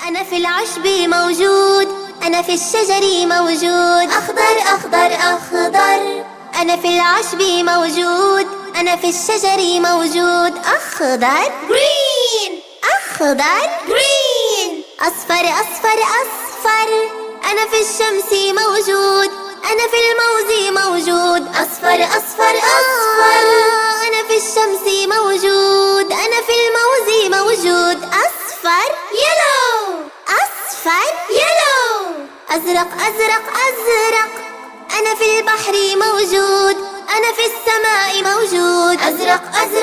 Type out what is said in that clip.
أنا في العشب موجود، أنا في الشجر موجود. أخضر أخضر أخضر. أنا في العشب موجود، أنا في الشجر موجود. أخضر green. أخضر green. أصفر أصفر أصفر. أنا في الشمس موجود، أنا في الموز موجود. أصفر أصفر أصفر. أنا في الشمس موجود، أنا في الموز موجود. أصفر yellow. أصفر yellow. أزرق أزرق أزرق. أنا في البحر موجود، أنا في السماء موجود. أزرق أزرق